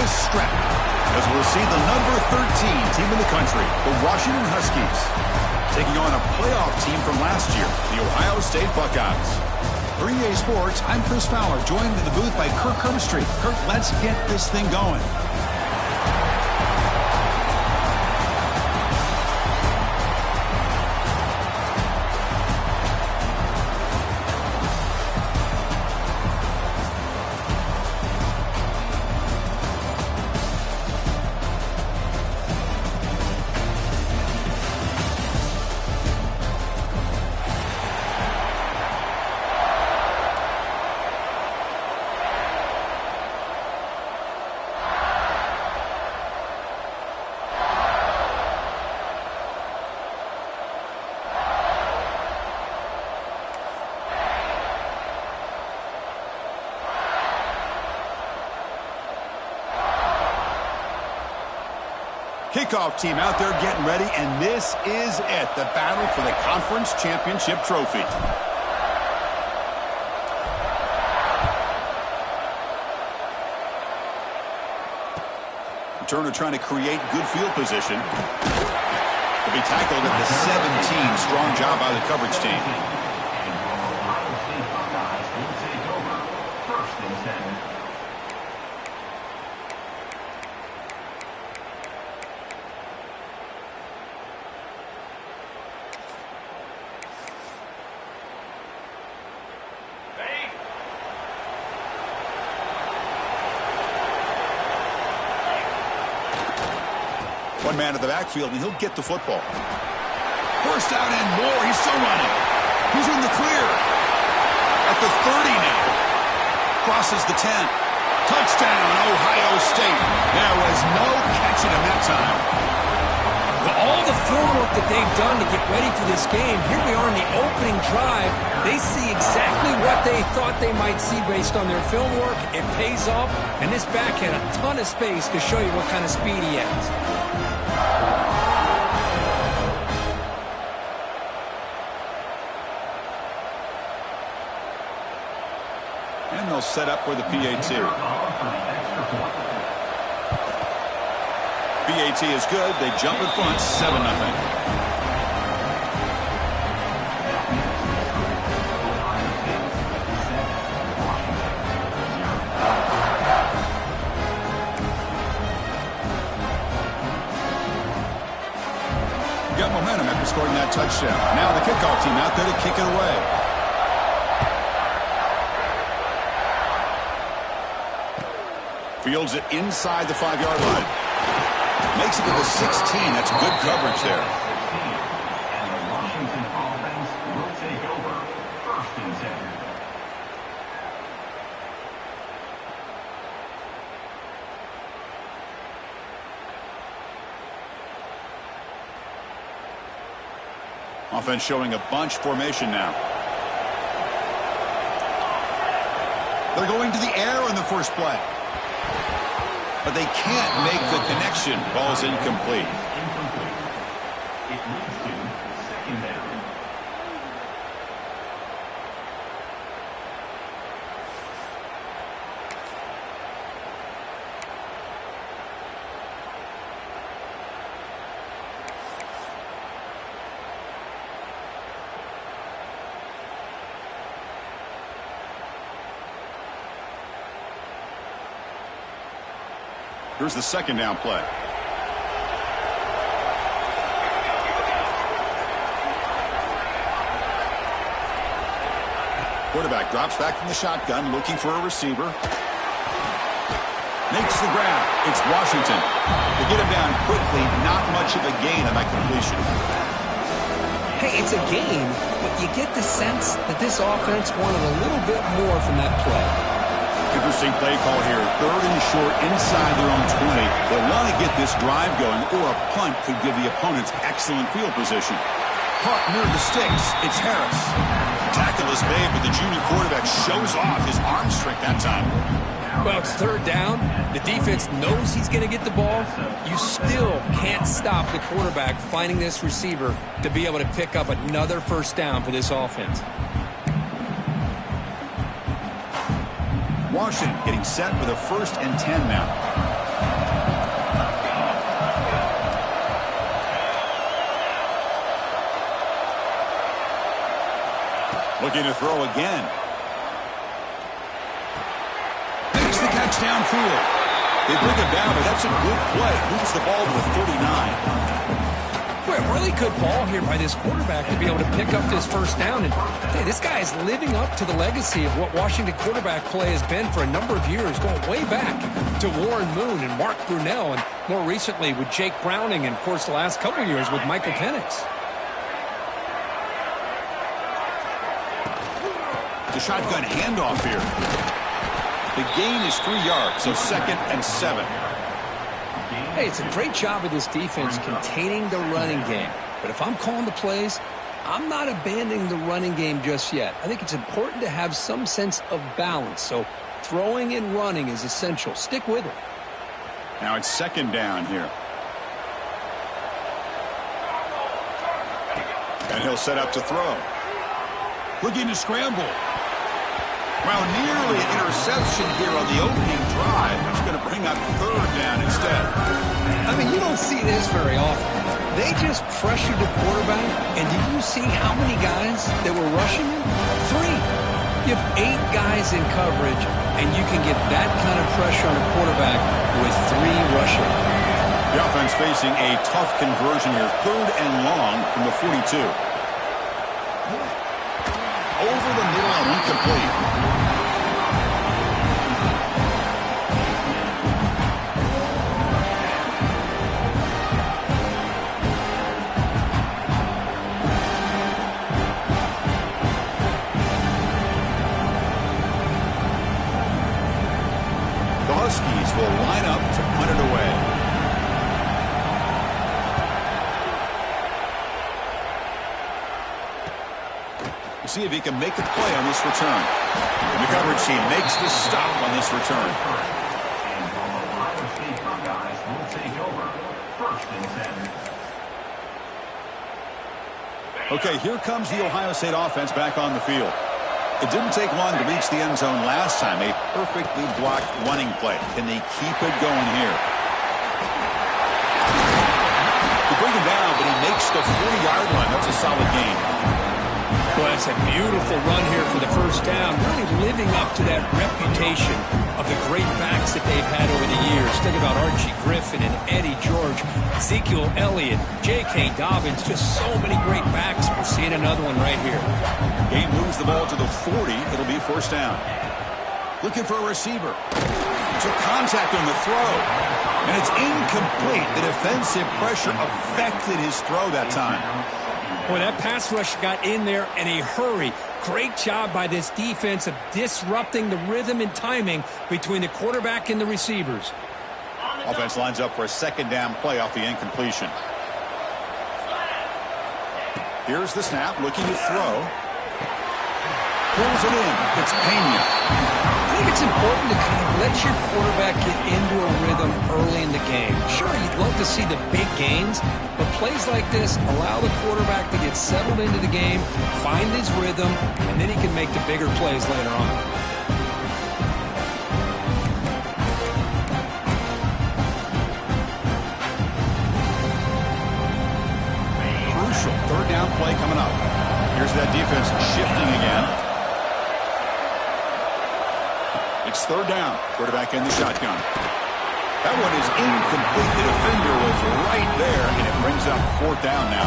longest stretch, as we'll see the number 13 team in the country, the Washington Huskies, taking on a playoff team from last year, the Ohio State Buckeyes. For EA Sports, I'm Chris Fowler, joined in the booth by Kirk Herbstreit. Kirk, let's get this thing going. Kickoff team out there getting ready, and this is it, the battle for the conference championship trophy. Turner trying to create good field position. To be tackled at the 17. Strong job by the coverage team. One man in the backfield, and he'll get the football. First down and more. He's still running. He's in the clear. At the 30 now. Crosses the 10. Touchdown, Ohio State. There was no catching him that time. Well, all the film work that they've done to get ready for this game, here we are in the opening drive. They see exactly what they thought they might see based on their film work. It pays off, and this back had a ton of space to show you what kind of speed he has. And they'll set up for the PAT. PAT is good. They jump in front, 7-0. Got momentum after scoring that touchdown. Now the kickoff team out there to kick it away. Fields it inside the 5-yard line. Makes it to the 16. That's good coverage there. And the Washington offense will take over 1st and 10. Offense showing a bunch formation now. They're going to the air in the first play. But they can't make the connection. Ball's incomplete. It leads to 2nd down. Here's the 2nd down play. Quarterback drops back from the shotgun, looking for a receiver. Makes the grab. It's Washington. They get him down quickly. Not much of a gain on that completion. Hey, it's a game, but you get the sense that this offense wanted a little bit more from that play. Interesting play call here. 3rd and short inside their own 20. They want to get this drive going, or a punt could give the opponents excellent field position. Caught near the sticks. It's Harris. Tackle is made, but the junior quarterback shows off his arm strength that time. Well, it's 3rd down. The defense knows he's going to get the ball. You still can't stop the quarterback finding this receiver to be able to pick up another 1st down for this offense. Washington getting set for the 1st and 10 now. Looking to throw again. Makes the catch downfield. They bring him down, but that's a good play. Moves the ball to the 39. Well, really good ball here by this quarterback to be able to pick up this first down. And hey, this guy is living up to the legacy of what Washington quarterback play has been for a number of years, going way back to Warren Moon and Mark Brunell, and more recently with Jake Browning, and, of course, the last couple of years with Michael Penix. The shotgun handoff here. The gain is 3 yards, so 2nd and 7. Hey, it's a great job of this defense containing the running game. But if I'm calling the plays, I'm not abandoning the running game just yet. I think it's important to have some sense of balance. So throwing and running is essential. Stick with it. Now it's 2nd down here. And he'll set up to throw. Looking to scramble. Well, nearly an interception here on the opening drive. It's going to bring up 3rd down instead. I mean, you don't see this very often. They just pressured the quarterback, and did you see how many guys that were rushing him? 3. You have 8 guys in coverage, and you can get that kind of pressure on a quarterback with 3 rushing. The offense facing a tough conversion here. 3rd and long from the 42. Over the middle and incomplete. The Huskies will line up to punt it away. See if he can make a play on this return. And the coverage team makes the stop on this return. Okay, here comes the Ohio State offense back on the field. It didn't take long to reach the end zone last time. A perfectly blocked running play. Can they keep it going here? They bring him down, but he makes the 40-yard line. That's a solid gain. Well, that's a beautiful run here for the first down, really living up to that reputation of the great backs that they've had over the years. Think about Archie Griffin and Eddie George, Ezekiel Elliott, J.K. Dobbins, just so many great backs. We're seeing another one right here. Game moves the ball to the 40. It'll be 1st down. Looking for a receiver. Took contact on the throw. And it's incomplete. The defensive pressure affected his throw that time. Boy, that pass rush got in there in a hurry. Great job by this defense of disrupting the rhythm and timing between the quarterback and the receivers. Offense lines up for a 2nd down play off the incompletion. Here's the snap, looking to throw. Pulls it in. It's Pena. I think it's important to kind of let your quarterback get into a rhythm early in the game. Sure, you'd love to see the big gains, but plays like this allow the quarterback to get settled into the game, find his rhythm, and then he can make the bigger plays later on. Crucial 3rd down play coming up. Here's that defense shifting again. It's 3rd down. Quarterback in the shotgun. That one is incomplete. The defender was right there, and it brings up 4th down now.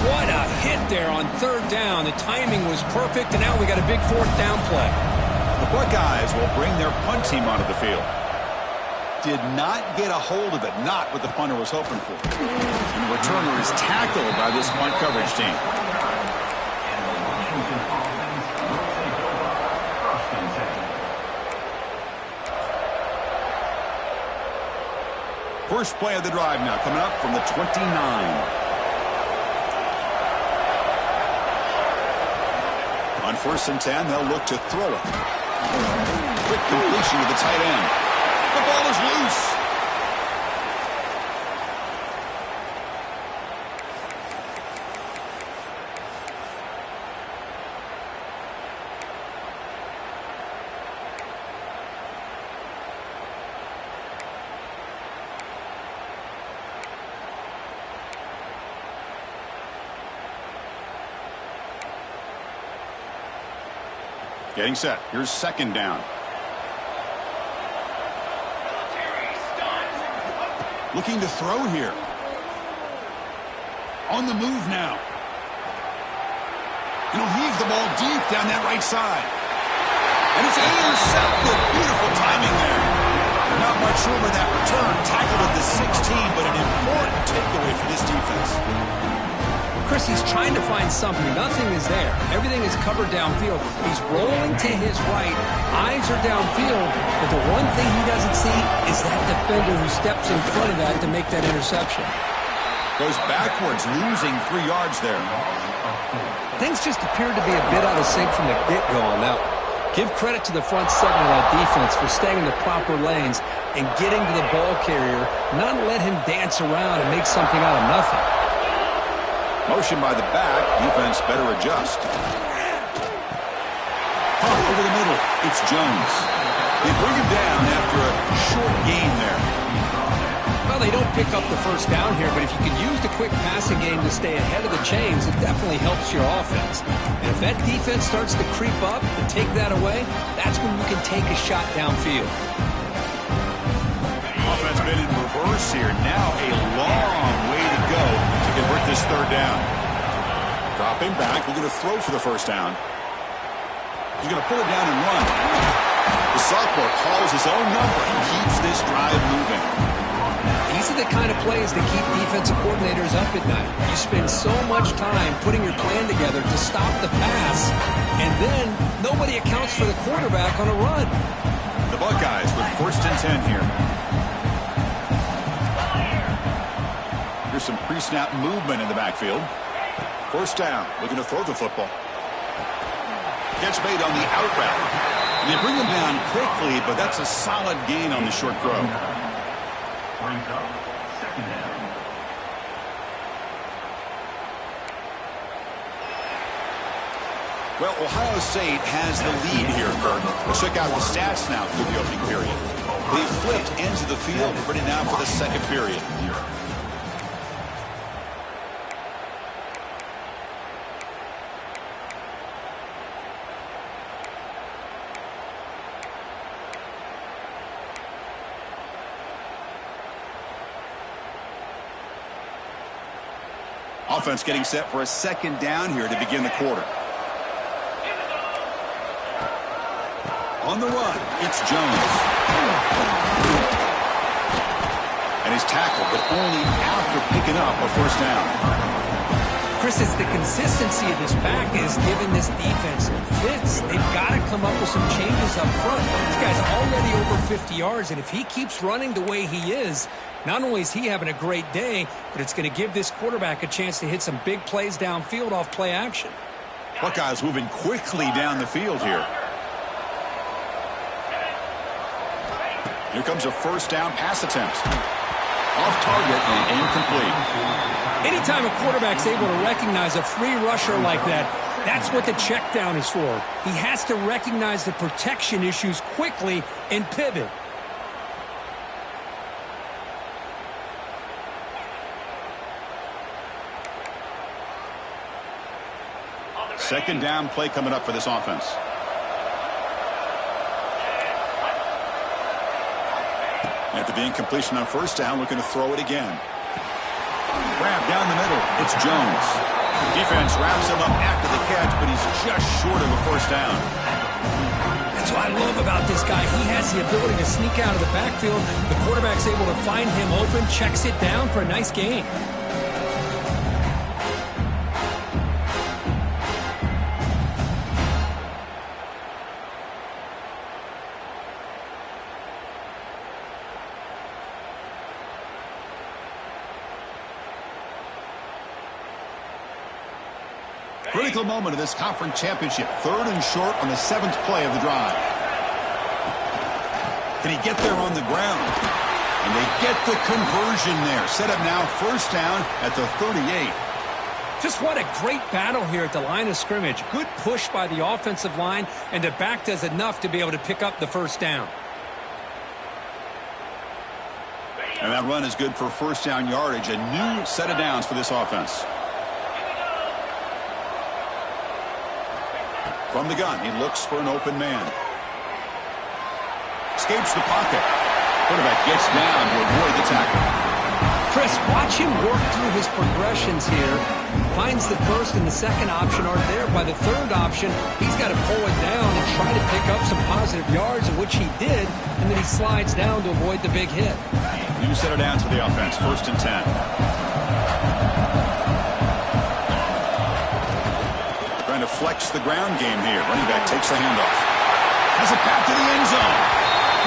What a hit there on 3rd down. The timing was perfect, and now we got a big 4th down play. The Buckeyes will bring their punt team onto the field. Did not get a hold of it. Not what the punter was hoping for. And the returner is tackled by this punt coverage team. First play of the drive now coming up from the 29. On 1st and 10, they'll look to throw it. Quick completion to the tight end. The ball is loose. Getting set. Here's second down. Looking to throw here. On the move now. And he'll heave the ball deep down that right side. And it's intercepted. Beautiful timing there. Not much room in that return. Tackled at the 16, but an important takeaway for this defense. Chris, he's trying to find something. Nothing is there. Everything is covered downfield. He's rolling to his right. Eyes are downfield. But the one thing he doesn't see is that defender who steps in front of that to make that interception. Goes backwards, losing 3 yards there. Things just appeared to be a bit out of sync from the get-go on that one. Give credit to the front seven of that defense for staying in the proper lanes and getting to the ball carrier, not let him dance around and make something out of nothing. Motion by the back. Defense better adjust. Pump over the middle. It's Jones. They bring him down after a short gain there. Well, they don't pick up the first down here, but if you can use the quick passing game to stay ahead of the chains, it definitely helps your offense. And if that defense starts to creep up and take that away, that's when you can take a shot downfield. Offense been in reverse here. Now a long way to go to convert this third down. Dropping back. We're going to throw for the first down. He's going to pull it down and run. The sophomore calls his own number and keeps this drive moving. These are the kind of plays that keep defensive coordinators up at night. You spend so much time putting your plan together to stop the pass, and then nobody accounts for the quarterback on a run. The Buckeyes with 1st and 10 here. Here's some pre-snap movement in the backfield. First down, looking to throw the football. Catch made on the out route. And they bring him down quickly, but that's a solid gain on the short throw. Brings up second down. Well, Ohio State has the lead here, Kirk. Let's check out the stats now through the opening period. They flipped ends of the field, ready now for the second period. Offense getting set for a second down here to begin the quarter. On the run, it's Jones. And he's tackled, but only after picking up a first down. Chris, it's the consistency of this back is giving this defense fits. They've got to come up with some changes up front. This guy's already over 50 yards, and if he keeps running the way he is, not only is he having a great day, but it's going to give this quarterback a chance to hit some big plays downfield off play action. Buckeyes moving quickly down the field here. Here comes a first down pass attempt. Off target and incomplete. Anytime a quarterback's able to recognize a free rusher like that, that's what the check down is for. He has to recognize the protection issues quickly and pivot. Second down play coming up for this offense. After the incompletion on first down, looking to throw it again. Grab down the middle. It's Jones. Defense wraps him up after the catch, but he's just short of a first down. That's what I love about this guy. He has the ability to sneak out of the backfield. The quarterback's able to find him open, checks it down for a nice gain. Critical moment of this conference championship. 3rd and short on the 7th play of the drive. Can he get there on the ground? And they get the conversion there. Set up now, first down at the 38. Just what a great battle here at the line of scrimmage. Good push by the offensive line, and the back does enough to be able to pick up the first down. And that run is good for first down yardage. A new set of downs for this offense. From the gun, he looks for an open man. Escapes the pocket. Quarterback gets down to avoid the tackle. Chris, watch him work through his progressions here. Finds the first and the second option aren't there. By the third option, he's got to pull it down and try to pick up some positive yards, of which he did, and then he slides down to avoid the big hit. You set it down to the offense, 1st and 10. Trying to flex the ground game here. Running back takes a handoff. Has a path to the end zone.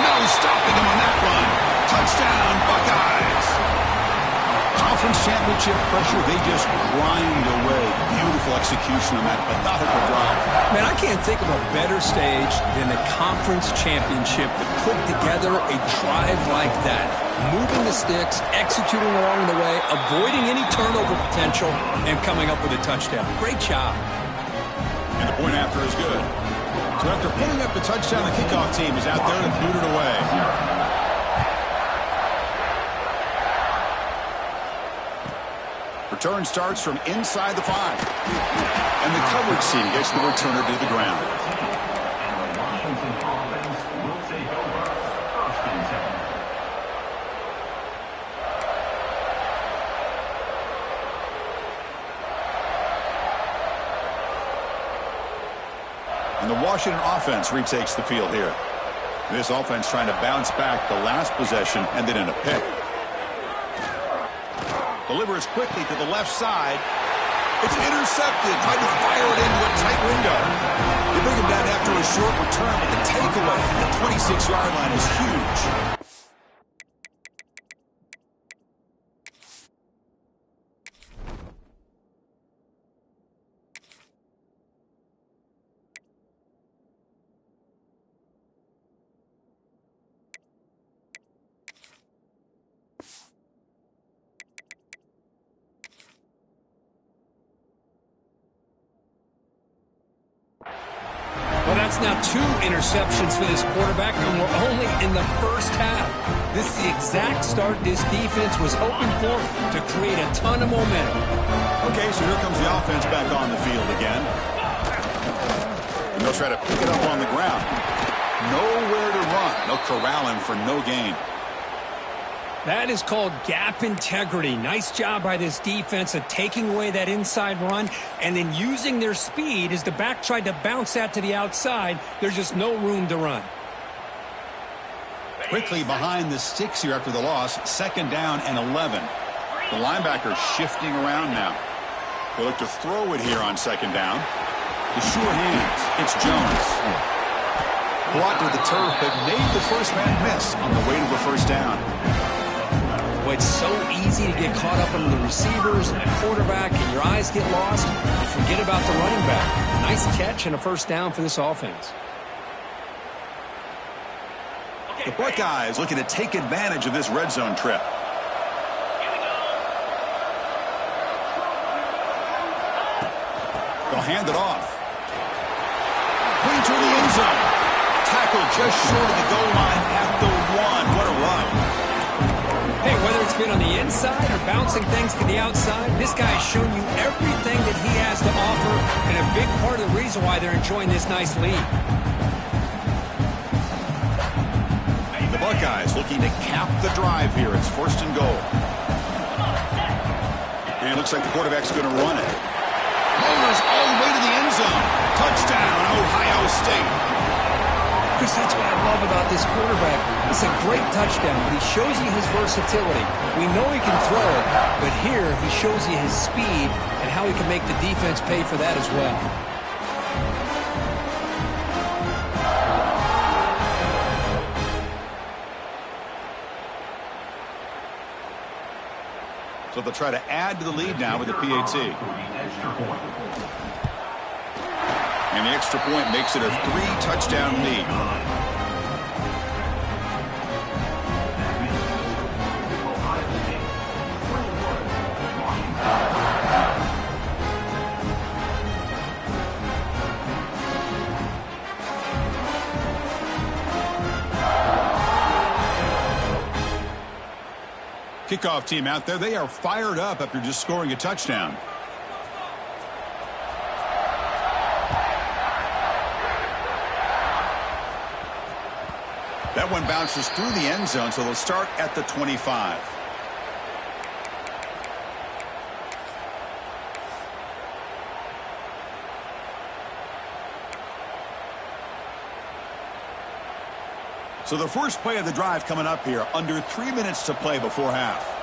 No stopping him on that run. Touchdown, Buckeyes. Conference championship pressure, they just grind away. Beautiful execution on that methodical drive. Man, I can't think of a better stage than the conference championship to put together a drive like that. Moving the sticks, executing along the way, avoiding any turnover potential, and coming up with a touchdown. Great job. And the point after is good. So after putting up the touchdown, the kickoff team is out there to boot it away. Return starts from inside the 5. And the coverage team gets the returner to the ground. And the Washington offense will take over 1st and 10. And the Washington offense retakes the field here. This offense trying to bounce back the last possession, ended in a pick. Delivers quickly to the left side. It's intercepted. Tried to fire it into a tight window. They bring him down after a short return, but the takeaway at the 26-yard line is huge. Well, that's now 2 interceptions for this quarterback, and we're only in the first half. This is the exact start this defense was hoping for to create a ton of momentum. Okay, so here comes the offense back on the field again. And they'll try to pick it up on the ground. Nowhere to run. They'll corral him for no gain. That is called gap integrity. Nice job by this defense of taking away that inside run and then using their speed as the back tried to bounce that to the outside. There's just no room to run. Quickly behind the sticks here after the loss. 2nd down and 11. The linebacker shifting around now. They look to throw it here on 2nd down. The sure hands. It's Jones. Brought to the turf, but made the first man miss on the way to the 1st down. Well, it's so easy to get caught up in the receivers and the quarterback, and your eyes get lost. You forget about the running back. Nice catch and a 1st down for this offense. The Buckeyes looking to take advantage of this red zone trip. They'll hand it off. Putting toward the end zone. Tackle just short of the goal line at the 1. What a run. Hey, whether it's been on the inside or bouncing things to the outside, this guy has shown you everything that he has to offer, and a big part of the reason why they're enjoying this nice lead. The Buckeyes looking to cap the drive here. It's 1st and goal. And it looks like the quarterback's going to run it. Motors all the way to the end zone. Touchdown, Ohio State. Chris, that's what I love about this quarterback. It's a great touchdown, but he shows you his versatility. We know he can throw it, but here he shows you his speed and how he can make the defense pay for that as well. So they'll try to add to the lead now with the PAT. And the extra point makes it a 3-touchdown lead. Kickoff team out there, they are fired up after just scoring a touchdown. one bounces through the end zone, so they'll start at the 25. So the first play of the drive coming up here, under 3 minutes to play before half.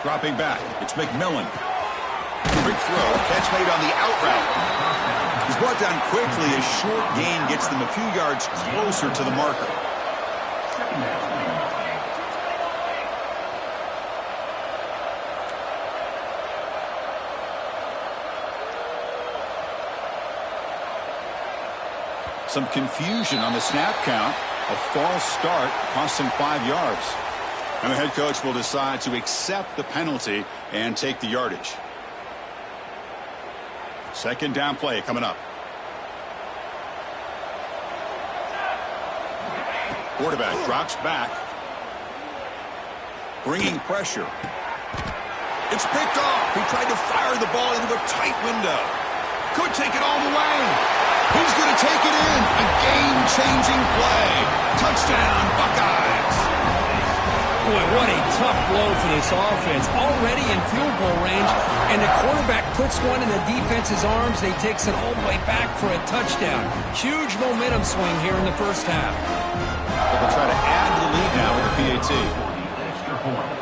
Dropping back, it's McMillan. Quick throw, catch made on the out route. He's brought down quickly. A short gain gets them a few yards closer to the marker. Some confusion on the snap count. A false start cost him 5 yards. And the head coach will decide to accept the penalty and take the yardage. Second down play coming up. Quarterback drops back. Bringing pressure. It's picked off. He tried to fire the ball into a tight window. Could take it all the way. He's going to take it in. A game-changing play. Touchdown, Buckeyes. Boy, what a tough blow for this offense. Already in field goal range, and the quarterback puts one in the defense's arms. They takes it all the way back for a touchdown. Huge momentum swing here in the first half. They'll try to add to the lead now with the PAT. Extra point.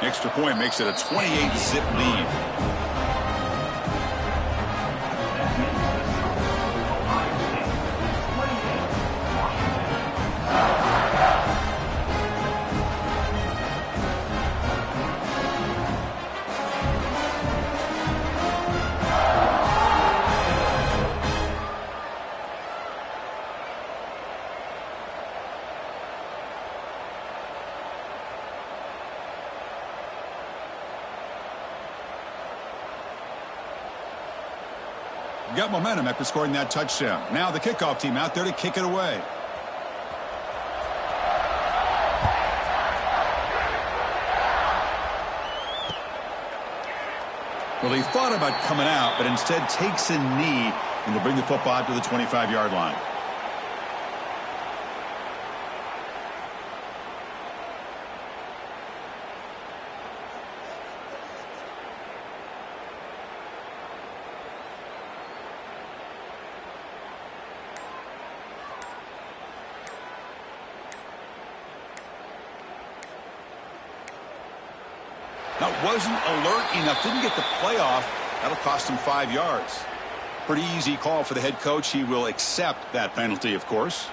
Extra point makes it a 28-zip lead. Got momentum after scoring that touchdown. Now the kickoff team out there to kick it away. Well, he thought about coming out, but instead takes a knee and will bring the football out to the 25-yard line. That wasn't alert enough. Didn't get the playoff. That'll cost him 5 yards. Pretty easy call for the head coach. He will accept that penalty, of course.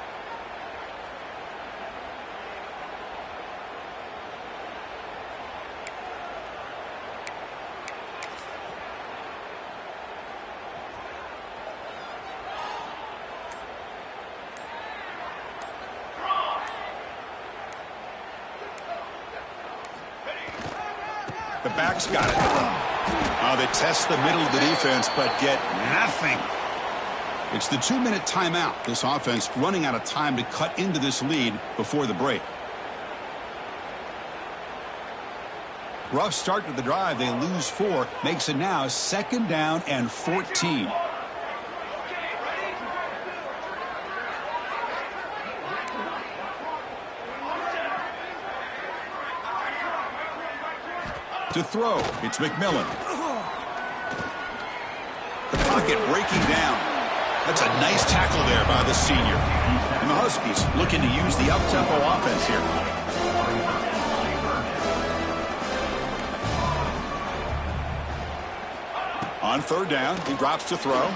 The back's got it. They test the middle of the defense, but get nothing. It's the 2-minute timeout. This offense running out of time to cut into this lead before the break. Rough start to the drive. They lose 4. Makes it now 2nd down and 14. To throw, it's McMillan. The pocket breaking down. That's a nice tackle there by the senior. And the Huskies looking to use the up-tempo offense here. On 3rd down, he drops to throw.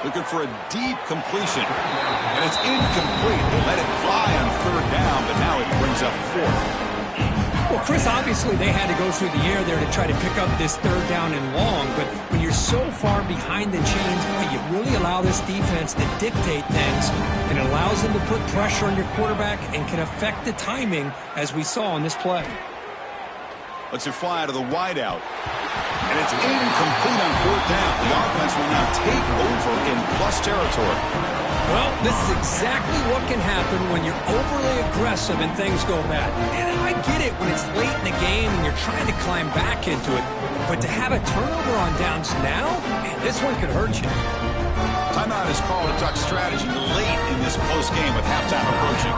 Looking for a deep completion. And it's incomplete. They let it fly on 3rd down, but now it brings up 4th. Well, Chris, obviously they had to go through the air there to try to pick up this 3rd down and long, but when you're so far behind the chains, boy, you really allow this defense to dictate things, and it allows them to put pressure on your quarterback and can affect the timing, as we saw in this play. Lets it fly to the wideout. And it's incomplete on 4th down. The offense will now take over in plus territory. Well, this is exactly what can happen when you're overly aggressive and things go bad. And I get it when it's late in the game and you're trying to climb back into it. But to have a turnover on downs now, man, this one could hurt you. Timeout is called to duck strategy late in this close game with halftime approaching.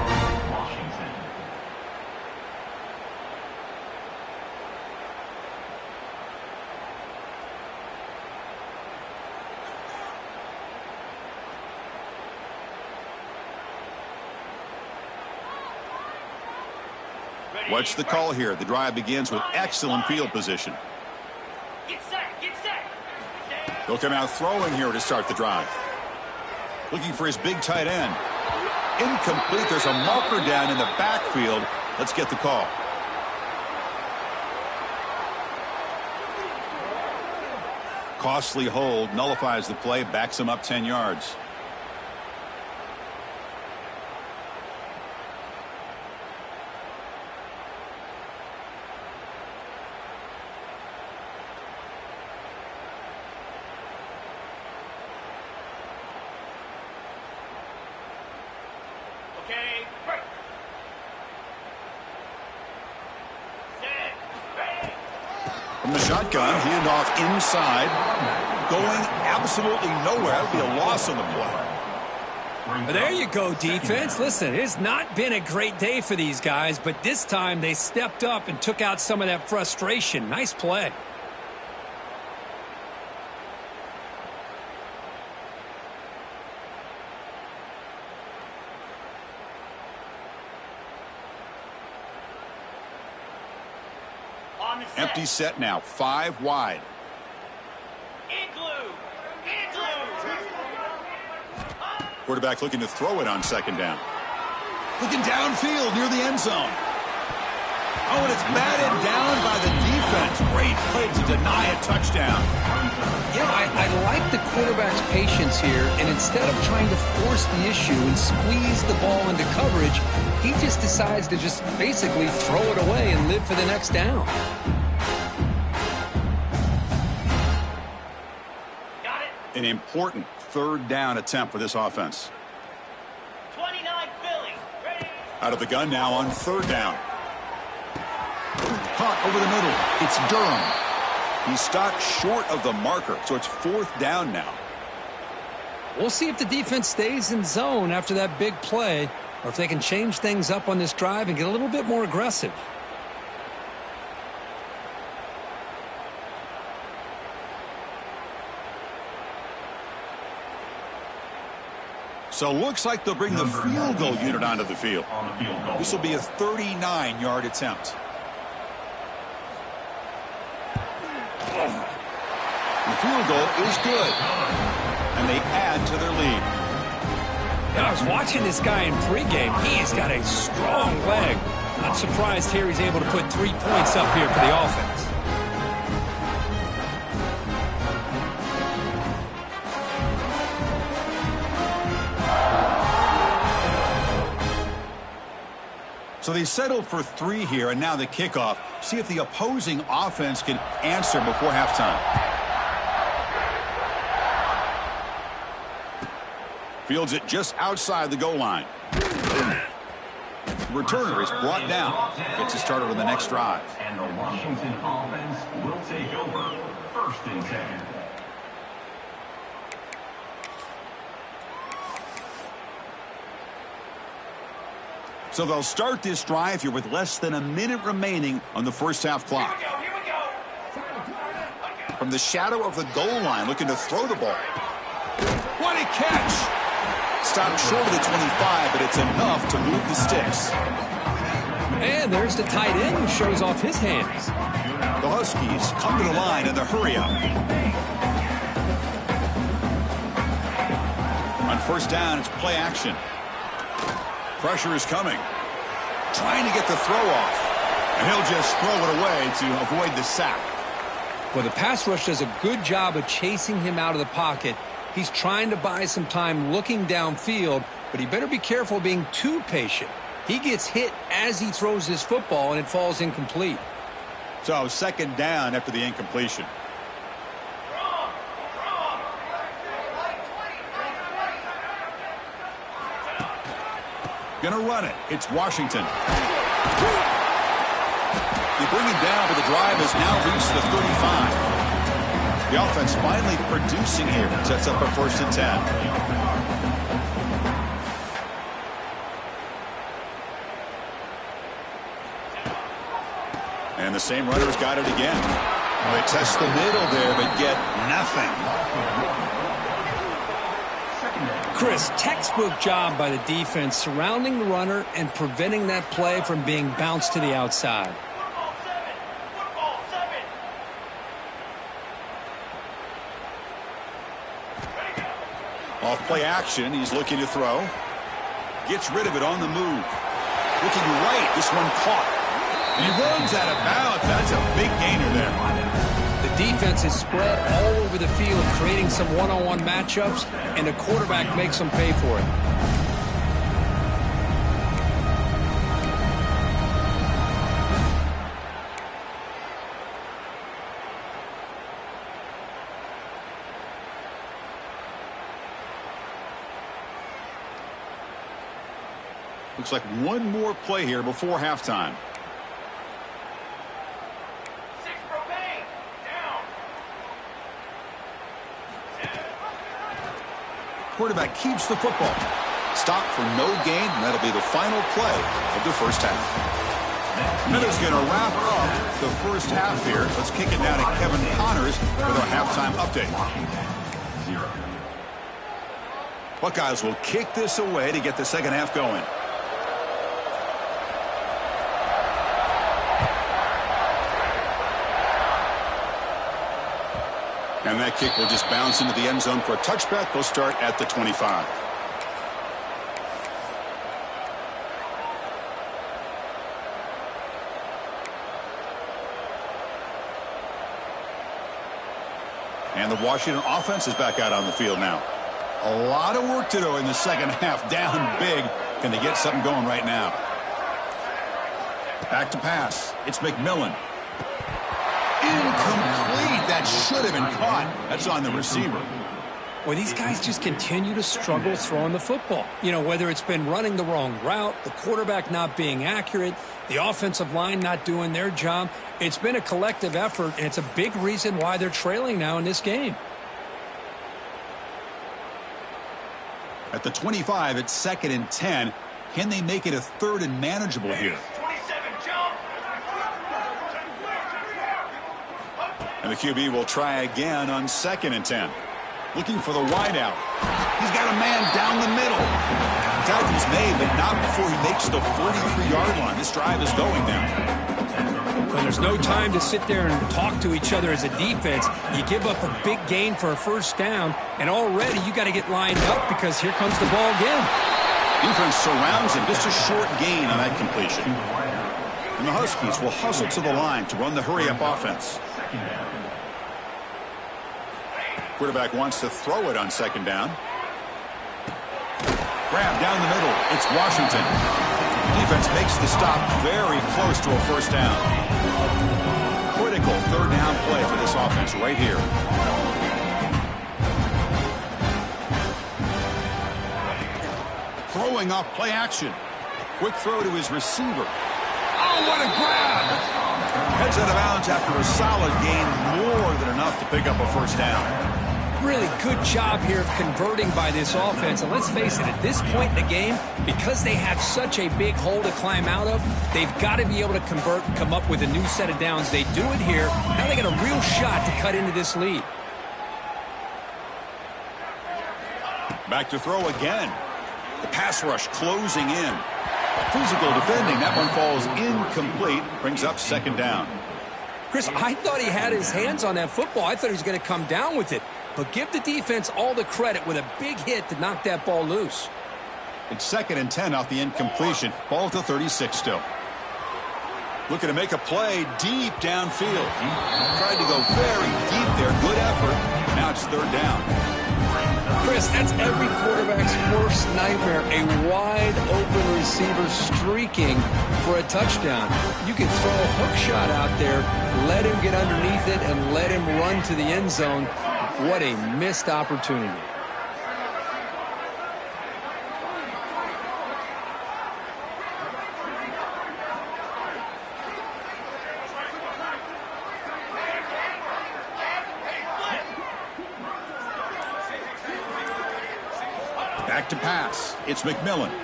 What's the call here? The drive begins with excellent field position. Get set, get set. He'll come out throwing here to start the drive. Looking for his big tight end. Incomplete. There's a marker down in the backfield. Let's get the call. Costly hold. Nullifies the play. Backs him up 10 yards. Okay, break. Set, break. From the shotgun, handoff inside. Going absolutely nowhere. That would be a loss on the play. There you go, defense. Listen, it's not been a great day for these guys, but this time they stepped up and took out some of that frustration. Nice play. On the set. Empty set now. 5 wide. Igloo. Igloo. Quarterback looking to throw it on second down. Looking downfield near the end zone. Oh, and it's batted down by the defense. Great play to deny a touchdown. Yeah, I like the quarterback's patience here, and instead of trying to force the issue and squeeze the ball into coverage, he just decides to just basically throw it away and live for the next down. Got it. An important third down attempt for this offense. 29 Philly. Ready. Out of the gun now on third down. Caught over the middle. It's Durham. He stopped short of the marker, so it's fourth down now. We'll see if the defense stays in zone after that big play, or if they can change things up on this drive and get a little bit more aggressive. So looks like they'll bring the field goal unit onto the field. On the field goal. This will be a 39-yard attempt. The field goal is good. And they add to their lead. I was watching this guy in pregame. He has got a strong leg. Not surprised here he's able to put 3 points up here for the offense. So they settled for 3 here, and now the kickoff. See if the opposing offense can answer before halftime. Fields it just outside the goal line. The returner is brought down. Gets it started on the next drive. And the Washington offense will take over. First and 10. So they'll start this drive here with less than a minute remaining on the first half clock. Here we go. From the shadow of the goal line, looking to throw the ball. What a catch! Stopped short of the 25, but it's enough to move the sticks. And there's the tight end who shows off his hands. The Huskies come to the line in the hurry-up. On first down, it's play action. Pressure is coming. Trying to get the throw off. And he'll just throw it away to avoid the sack. Well, the pass rush does a good job of chasing him out of the pocket. He's trying to buy some time looking downfield, but he better be careful being too patient. He gets hit as he throws his football, and it falls incomplete. So second down after the incompletion. Going to run it. It's Washington. They bring him down, but the drive has now reached the 35. The offense finally producing here. Sets up a 1st and 10. And the same runner's got it again. They test the middle there, but get nothing. Chris, textbook job by the defense surrounding the runner and preventing that play from being bounced to the outside. Football 7. Ready, go. Off play action, he's looking to throw. Gets rid of it on the move. Looking right, this one caught. And he runs out of bounds. That's a big gainer there. The defense is spread all over the field, creating some one-on-one matchups, and the quarterback makes them pay for it. Looks like one more play here before halftime. 6 propane. Down. Quarterback keeps the football. Stop for no gain, and that'll be the final play of the first half. Miller's going to wrap up the first half here. Let's kick it down to Kevin Connors with our halftime update. Buckeyes will kick this away to get the second half going. And that kick will just bounce into the end zone for a touchback. They'll start at the 25. And the Washington offense is back out on the field now. A lot of work to do in the second half. Down big. Can they get something going right now? Back to pass. It's McMillan. Incomplete. That should have been caught. That's on the receiver. Well, these guys just continue to struggle throwing the football. You know, whether it's been running the wrong route, the quarterback not being accurate, the offensive line not doing their job. It's been a collective effort, and it's a big reason why they're trailing now in this game. At the 25, it's 2nd and 10. Can they make it a 3rd and manageable here? 27, jump. And the QB will try again on 2nd and 10. Looking for the wideout. He's got a man down the middle. Tackle's made, but not before he makes the 43-yard line. This drive is going now. Well, there's no time to sit there and talk to each other as a defense. You give up a big gain for a first down, and already you got to get lined up because here comes the ball again. Defense surrounds him. Just a short gain on that completion. And the Huskies will hustle to the line to run the hurry-up offense. Quarterback wants to throw it on 2nd down. Grab down the middle. It's Washington. Defense makes the stop very close to a first down. Critical 3rd down play for this offense right here. Throwing off play action. Quick throw to his receiver. Oh, what a grab! Heads out of bounds after a solid gain, more than enough to pick up a first down. Really good job here of converting by this offense. And let's face it, at this point in the game, because they have such a big hole to climb out of, they've got to be able to convert and come up with a new set of downs. They do it here. Now they got a real shot to cut into this lead. Back to throw again. The pass rush closing in. Physical defending. That one falls incomplete. Brings up 2nd down. Chris, I thought he had his hands on that football. I thought he was going to come down with it. But give the defense all the credit with a big hit to knock that ball loose. It's 2nd and 10 off the incompletion. Ball at the 36 still. Looking to make a play deep downfield. Tried to go very deep there. Good effort. Now it's 3rd down. Chris, that's every quarterback's worst nightmare. A wide-open receiver streaking for a touchdown. You can throw a hook shot out there, let him get underneath it, and let him run to the end zone. What a missed opportunity. Back to pass. It's McMillan.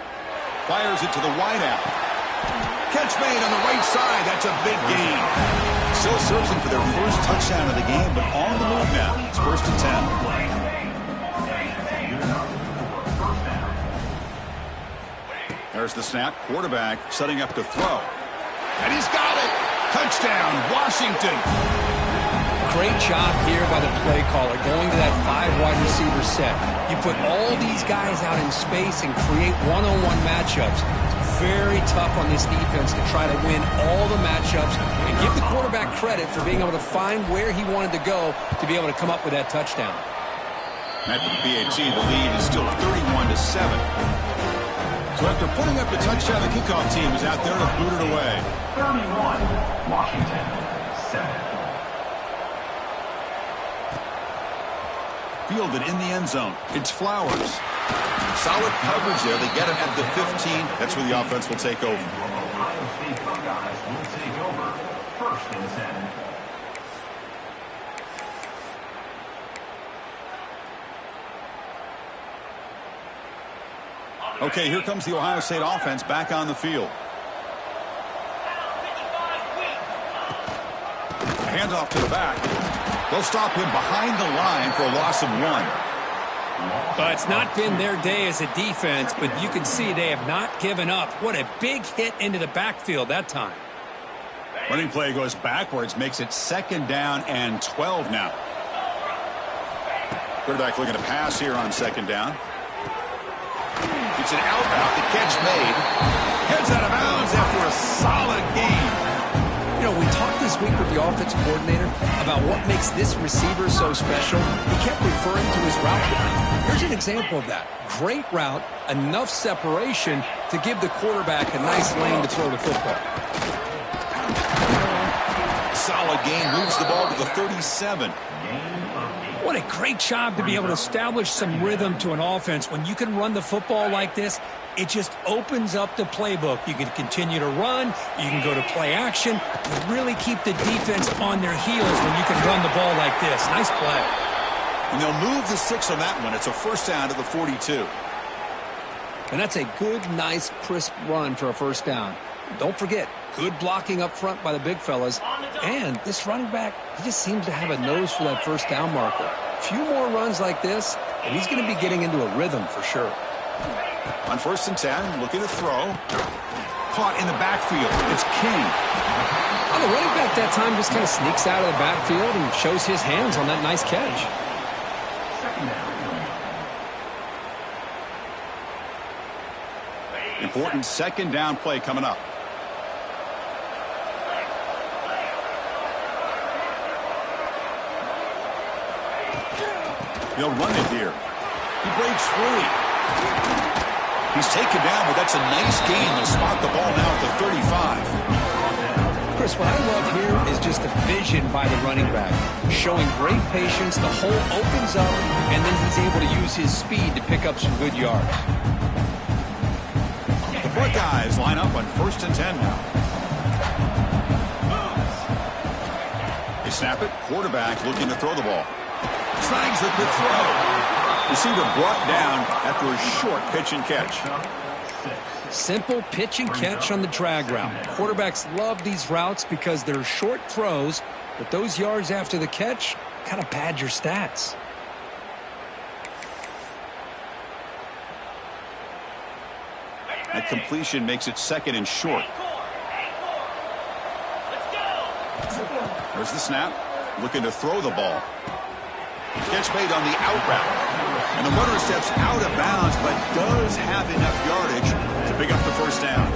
Fires it to the wideout. Catch made on the right side. That's a big gain. Still searching for their first touchdown of the game, but on the move now. It's 1st and 10. There's the snap. Quarterback setting up to throw. And he's got it. Touchdown, Washington. Great job here by the play caller, going to that 5 wide receiver set. You put all these guys out in space and create one-on-one matchups. It's very tough on this defense to try to win all the matchups and give the quarterback credit for being able to find where he wanted to go to be able to come up with that touchdown. At the PAT, the lead is still 31-7. So after putting up the touchdown, the kickoff team is out there to boot it away. 31, Washington, 7. Fielded in the end zone. It's Flowers. Solid coverage there. They get him at the 15. That's where the offense will take over. Ohio State Buckeyes will take over. 1st and 10. Okay, here comes the Ohio State offense back on the field. A handoff to the back. They'll stop him behind the line for a loss of 1. But it's not been their day as a defense, but you can see they have not given up. What a big hit into the backfield that time. Running play goes backwards, makes it 2nd down and 12 now. Quarterback looking to pass here on 2nd down. It's an out-route. The catch made. Heads out of bounds after a solid game. You know, we talked this week with the offensive coordinator about what makes this receiver so special. He kept referring to his route running. Here's an example of that. Great route, enough separation to give the quarterback a nice lane to throw the football. Solid gain, moves the ball to the 37. What a great job to be able to establish some rhythm to an offense. When you can run the football like this, it just opens up the playbook. You can continue to run. You can go to play action. You really keep the defense on their heels when you can run the ball like this. Nice play. And they'll move the 6 on that one. It's a 1st down to the 42. And that's a good, nice, crisp run for a 1st down. Don't forget, good blocking up front by the big fellas. And this running back, he just seems to have a nose for that 1st down marker. A few more runs like this, and he's going to be getting into a rhythm for sure. On 1st and 10, looking to throw. Caught in the backfield. It's King. Well, the running back that time just kind of sneaks out of the backfield and shows his hands on that nice catch. Important 2nd down play coming up. They'll run it here. He breaks free. He's taken down, but that's a nice gain. They'll spot the ball now at the 35. Chris, what I love here is just the vision by the running back. Showing great patience, the hole opens up, and then he's able to use his speed to pick up some good yards. The Buckeyes line up on 1st and 10 now. They snap it. Quarterback looking to throw the ball. Snags the quick throw. Receiver brought down after a short pitch and catch. Simple pitch and catch on the drag route. Quarterbacks love these routes because they're short throws, but those yards after the catch kind of pad your stats. That completion makes it 2nd and short. There's the snap. Looking to throw the ball. Catch made on the out route. And the runner steps out of bounds, but does have enough yardage to pick up the 1st down.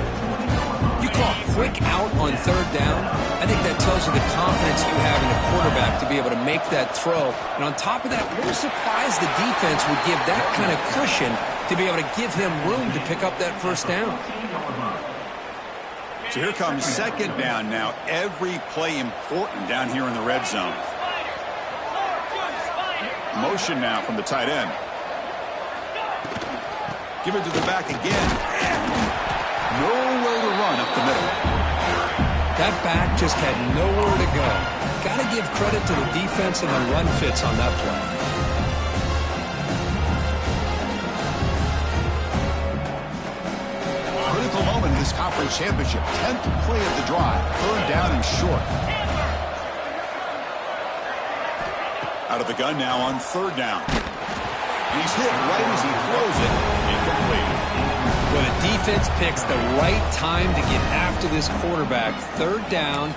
You call quick out on 3rd down. I think that tells you the confidence you have in the quarterback to be able to make that throw. And on top of that, we're surprised the defense would give that kind of cushion to be able to give him room to pick up that 1st down. So here comes 2nd down now. Every play important down here in the red zone. Motion now from the tight end. Give it to the back again. Nowhere to run up the middle. That back just had nowhere to go. Got to give credit to the defense and the run fits on that play. this conference championship. 10th play of the drive. Third down and short. Out of the gun now on third down. And he's hit right as he throws it. Incomplete. Well, the defense picks the right time to get after this quarterback. Third down,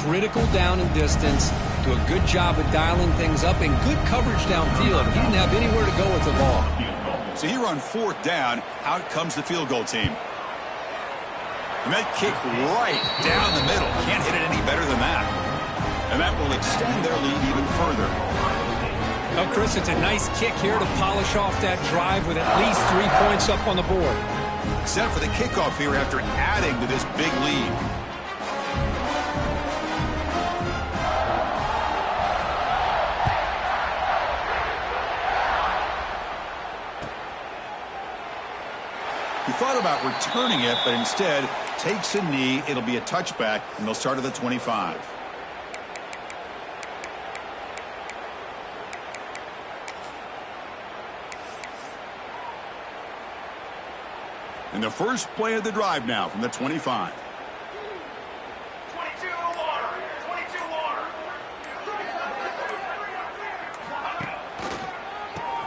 critical down and distance. Do a good job of dialing things up and good coverage downfield. He didn't have anywhere to go with the ball. So here on fourth down, out comes the field goal team. And that kick right down the middle. Can't hit it any better than that. And that will extend their lead even further. Well, Chris, it's a nice kick here to polish off that drive with at least 3 points up on the board. Set for the kickoff here after adding to this big lead. He thought about returning it, but instead takes a knee. It'll be a touchback, and they'll start at the 25. And the first play of the drive now from the 25. 22 water. 22 water.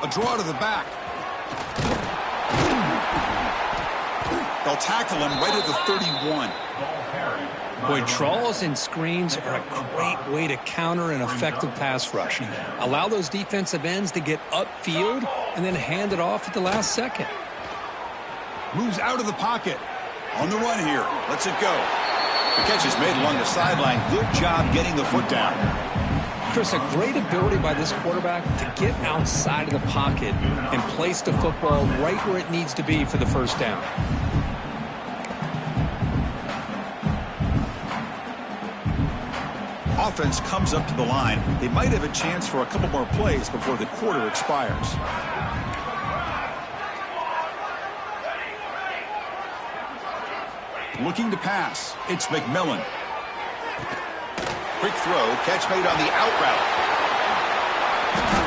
A draw to the back. They'll tackle him right at the 31. Boy, draws and screens are a great way to counter an effective pass rush. Allow those defensive ends to get upfield and then hand it off at the last second. Moves out of the pocket. On the run here. Lets it go. The catch is made along the sideline. Good job getting the foot down. Chris, a great ability by this quarterback to get outside of the pocket and place the football right where it needs to be for the first down. Offense comes up to the line. They might have a chance for a couple more plays before the quarter expires. Looking to pass. It's McMillan. Quick throw. Catch made on the out route.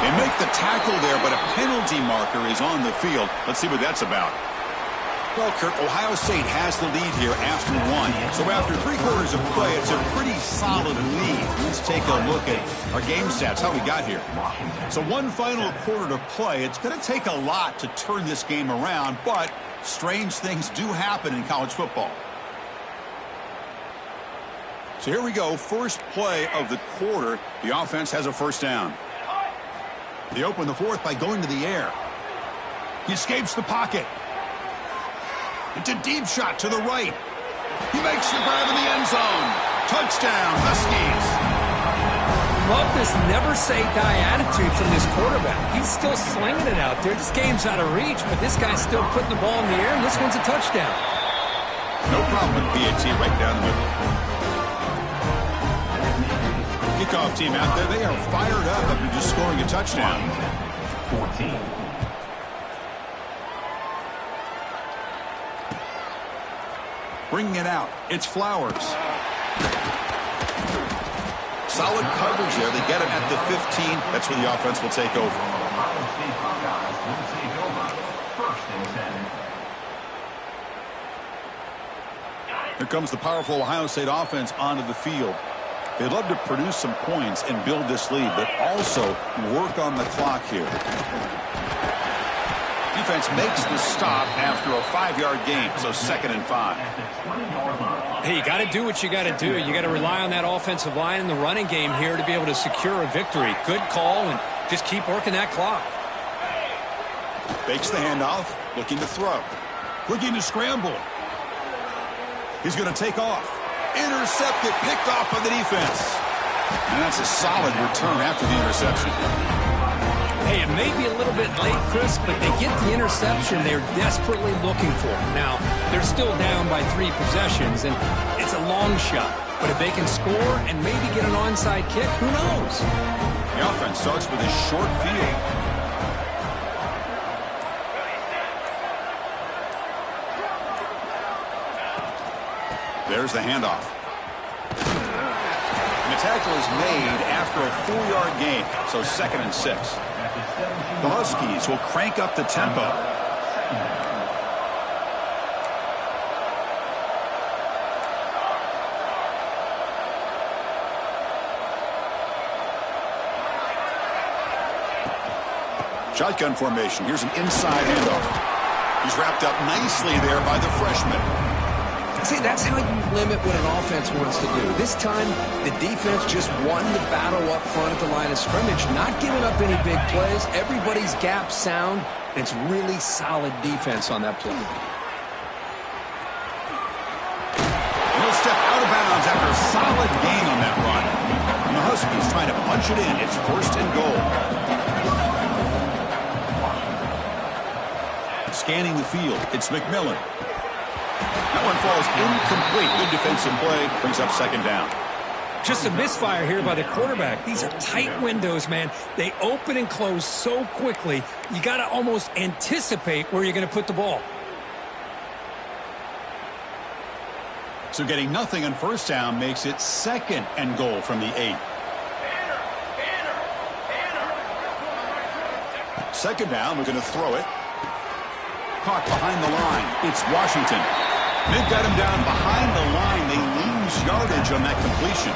They make the tackle there, but a penalty marker is on the field. Let's see what that's about. Well, Kurt, Ohio State has the lead here after one. So after 3/4 of play, it's a pretty solid lead. Let's take a look at our game stats, how we got here. So one final quarter to play. It's going to take a lot to turn this game around, but strange things do happen in college football. So here we go, first play of the quarter. The offense has a first down. They open the fourth by going to the air. He escapes the pocket. It's a deep shot to the right. He makes the grab in the end zone. Touchdown, Huskies. Love this never-say-die attitude from this quarterback. He's still slinging it out there. This game's out of reach, but this guy's still putting the ball in the air, and this one's a touchdown. No problem with PAT right down the middle. Kickoff team out there, they are fired up after just scoring a touchdown. 14. Bringing it out, it's Flowers. Solid coverage there. They get him at the 15. That's where the offense will take over. Ohio State Buckeyes will take over. First and 10. Here comes the powerful Ohio State offense onto the field. They'd love to produce some points and build this lead, but also work on the clock here. Defense makes the stop after a 5-yard gain, so 2nd and 5. Hey, you got to do what you got to do. You got to rely on that offensive line in the running game here to be able to secure a victory. Good call, and just keep working that clock. Fakes the handoff, looking to throw. Looking to scramble. He's going to take off. Intercepted, picked off by the defense. And that's a solid return after the interception. Hey, it may be a little bit late, Chris, but they get the interception they're desperately looking for. Now, they're still down by 3 possessions, and it's a long shot. But if they can score and maybe get an onside kick, who knows? The offense starts with a short field. There's the handoff. And the tackle is made after a 4-yard gain, so 2nd and 6. The Huskies will crank up the tempo. Shotgun formation. Here's an inside handoff. He's wrapped up nicely there by the freshman. See, that's how you limit what an offense wants to do. This time, the defense just won the battle up front at the line of scrimmage, not giving up any big plays. Everybody's gap sound. It's really solid defense on that play. He'll step out of bounds after a solid gain on that run. And the Huskies trying to punch it in. It's 1st and goal. Scanning the field, it's McMillan. That one falls incomplete. Good defensive play. Brings up 2nd down. Just a misfire here by the quarterback. These are tight windows, man. They open and close so quickly, you got to almost anticipate where you're going to put the ball. So getting nothing on 1st down makes it 2nd and goal from the 8. 2nd down, we're going to throw it. Caught behind the line. It's Washington. They've got him down behind the line. They lose yardage on that completion.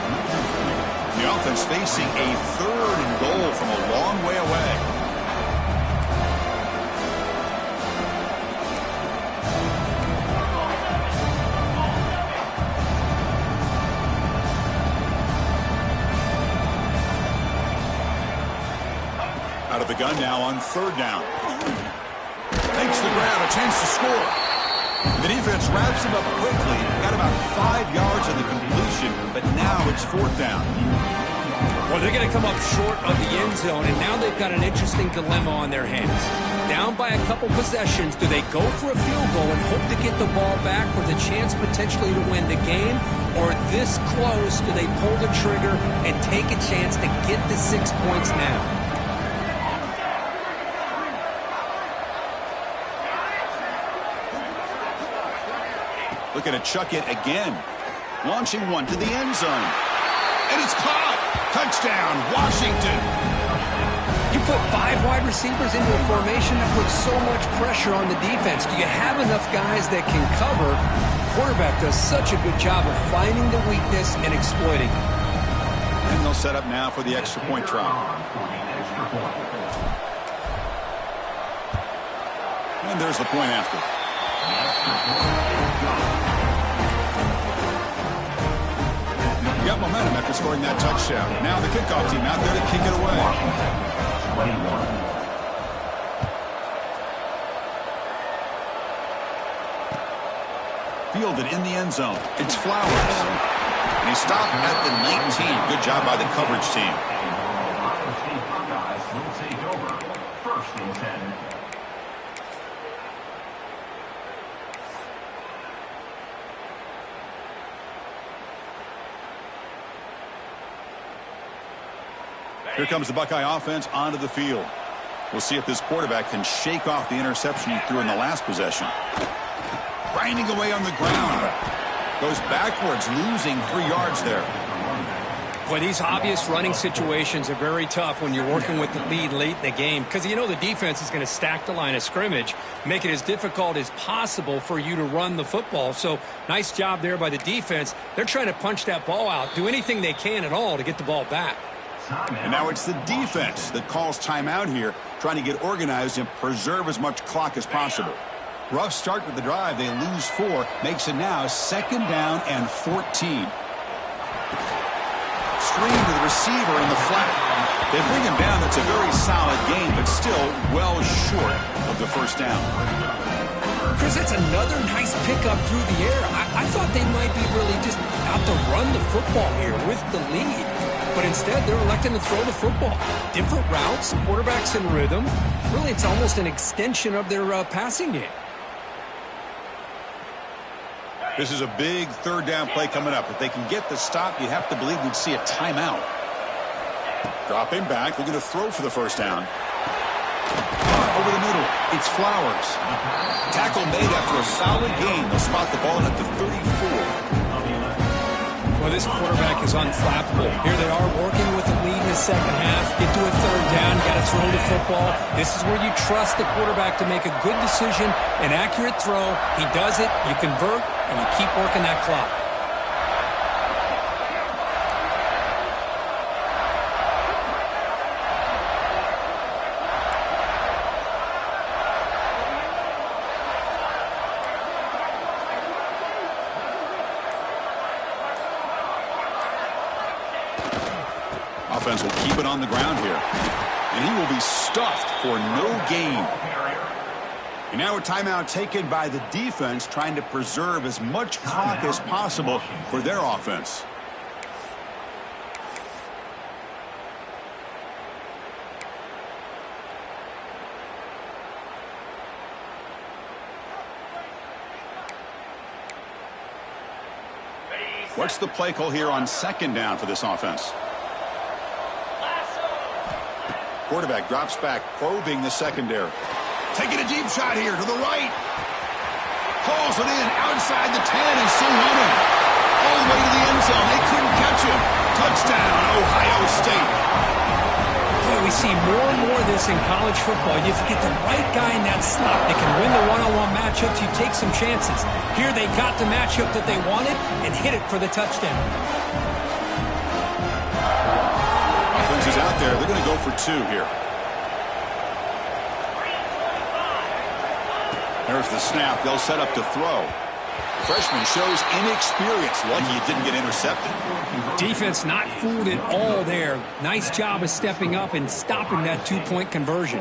The offense facing a 3rd and goal from a long way away. Out of the gun now on 3rd down. Makes the grab, a chance to score. The defense wraps him up quickly. Got about 5 yards of the completion, but now it's 4th down. Well, they're going to come up short of the end zone, and now they've got an interesting dilemma on their hands. Down by a couple possessions, do they go for a field goal and hope to get the ball back with a chance potentially to win the game? Or this close, do they pull the trigger and take a chance to get the 6 points now? Looking to chuck it again. Launching one to the end zone. And it's caught. Touchdown, Washington. You put 5 wide receivers into a formation that puts so much pressure on the defense. Do you have enough guys that can cover? Quarterback does such a good job of finding the weakness and exploiting it. And they'll set up now for the extra point try. And there's the point after. Got momentum after scoring that touchdown. Now the kickoff team out there to kick it away. Fielded in the end zone. It's Flowers. And he stopped at the 19. Good job by the coverage team. Will take over. 1st and 10. Here comes the Buckeye offense onto the field. We'll see if this quarterback can shake off the interception he threw in the last possession. Grinding away on the ground. Goes backwards, losing 3 yards there. Well, these obvious running situations are very tough when you're working with the lead late in the game because you know the defense is going to stack the line of scrimmage, make it as difficult as possible for you to run the football. So nice job there by the defense. They're trying to punch that ball out, do anything they can at all to get the ball back. And now it's the defense that calls timeout here, trying to get organized and preserve as much clock as possible. Rough start with the drive. They lose 4. Makes it now 2nd down and 14. Screen to the receiver in the flat. They bring him down. That's a very solid game, but still well short of the 1st down. Chris, that's another nice pickup through the air. I thought they might be really just out to run the football here with the lead. But instead, they're electing to throw the football. Different routes, quarterbacks in rhythm. Really, it's almost an extension of their passing game. This is a big 3rd down play coming up. If they can get the stop, you have to believe we'd see a timeout. Dropping back, looking to throw for the 1st down. Over the middle, it's Flowers. Tackle made after a solid gain. They'll spot the ball at the 34. Well, this quarterback is unflappable. Here they are working with the lead in the 2nd half. Get to a 3rd down, got to throw the football. This is where you trust the quarterback to make a good decision, an accurate throw. He does it, you convert, and you keep working that clock. Offense will keep it on the ground here. And he will be stuffed for no gain. And now a timeout taken by the defense, trying to preserve as much clock as possible for their offense. What's the play call here on second down for this offense? Quarterback drops back, probing the secondary. Taking a deep shot here to the right. Hauls it in outside the 10 and still running. All the way to the end zone. They couldn't catch him. Touchdown, Ohio State. Boy, we see more and more of this in college football. If you get the right guy in that slot, they can win the one-on-one matchups. You take some chances. Here they got the matchup that they wanted and hit it for the touchdown. Offense is out there. They're going to go for two here. There's the snap. They'll set up to throw. Freshman shows inexperience. Lucky it didn't get intercepted. Defense not fooled at all there. Nice job of stepping up and stopping that two-point conversion.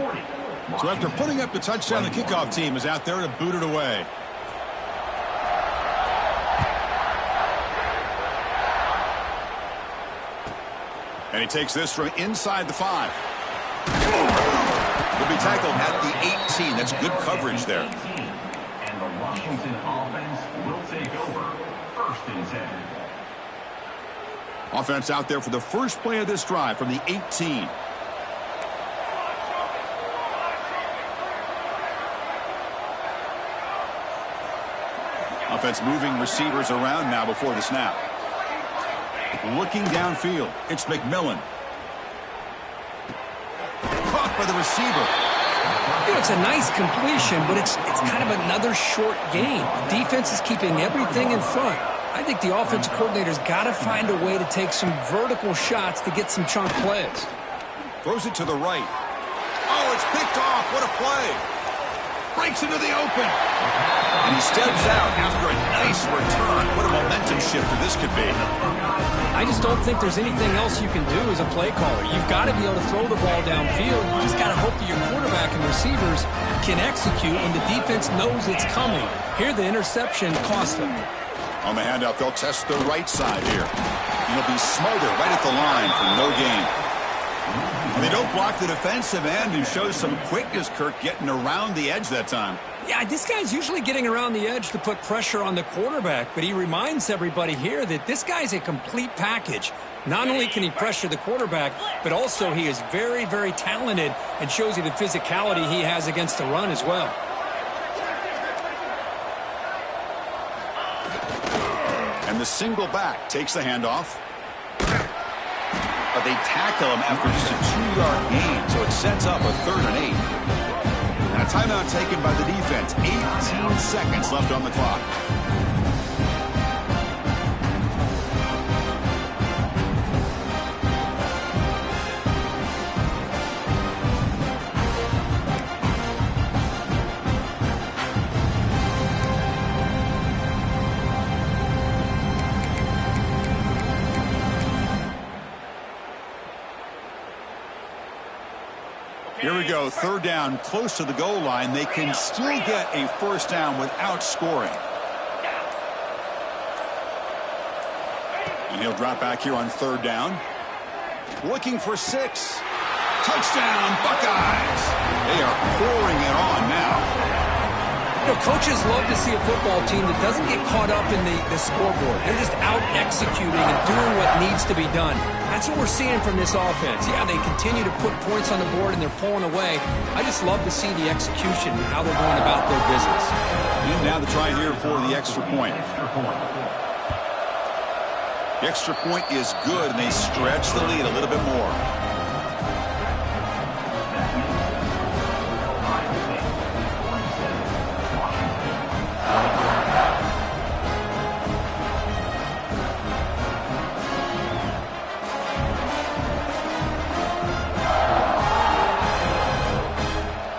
So after putting up the touchdown, the kickoff team is out there to boot it away. And he takes this from inside the 5. He'll be tackled at the 18. That's good coverage there. And the Washington offense will take over. 1st and 10. Offense out there for the first play of this drive from the 18. Offense moving receivers around now before the snap. Looking downfield, it's McMillan. Caught by the receiver. You know, it's a nice completion, but it's kind of another short game. The defense is keeping everything in front. I think the offensive coordinator's got to find a way to take some vertical shots to get some chunk plays. Throws it to the right. Oh, it's picked off. What a play. Breaks into the open. And he steps out after a nice return. What a momentum shifter this could be. I just don't think there's anything else you can do as a play caller. You've got to be able to throw the ball downfield. You just got to hope that your quarterback and receivers can execute when the defense knows it's coming. Here, the interception cost them. On the handoff, they'll test the right side here. He'll be smothered right at the line for no gain. And they don't block the defensive end, who shows some quickness, Kirk, getting around the edge that time. Yeah, this guy's usually getting around the edge to put pressure on the quarterback, but he reminds everybody here that this guy's a complete package. Not only can he pressure the quarterback, but also he is very, very talented and shows you the physicality he has against the run as well. And the single back takes the handoff. But they tackle him after just a 2-yard gain, so it sets up a 3rd and 8. And a timeout taken by the defense. 18 seconds left on the clock. Here we go, 3rd down, close to the goal line. They can still get a 1st down without scoring. And he'll drop back here on 3rd down. Looking for 6. Touchdown, Buckeyes. They are pouring it on now. You know, coaches love to see a football team that doesn't get caught up in the scoreboard. They're just out executing and doing what needs to be done. That's what we're seeing from this offense. Yeah, they continue to put points on the board and they're pulling away. I just love to see the execution and how they're going about their business. And now the try here for the extra point. The extra point is good, and they stretch the lead a little bit more.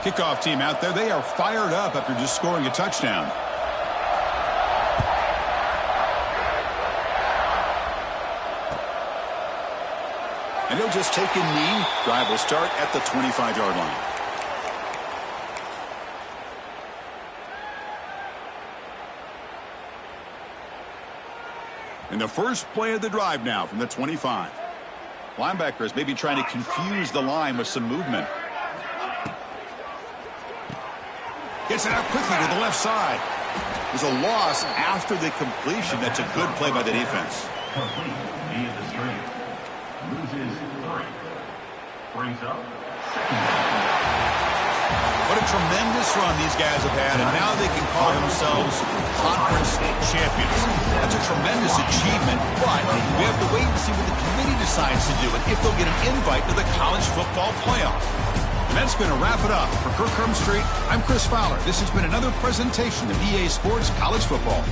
Kickoff team out there. They are fired up after just scoring a touchdown. And he'll just take a knee. Drive will start at the 25-yard line. And the first play of the drive now from the 25. Linebackers maybe trying to confuse the line with some movement. Gets it out quickly to the left side. There's a loss after the completion. That's a good play by the defense. Complete via the screen. Loses 3. Brings up second down. What a tremendous run these guys have had, and now they can call themselves conference champions. That's a tremendous achievement, but we have to wait and see what the committee decides to do and if they'll get an invite to the college football playoff. And that's going to wrap it up. For Kirk Street, I'm Chris Fowler. This has been another presentation of EA Sports College Football.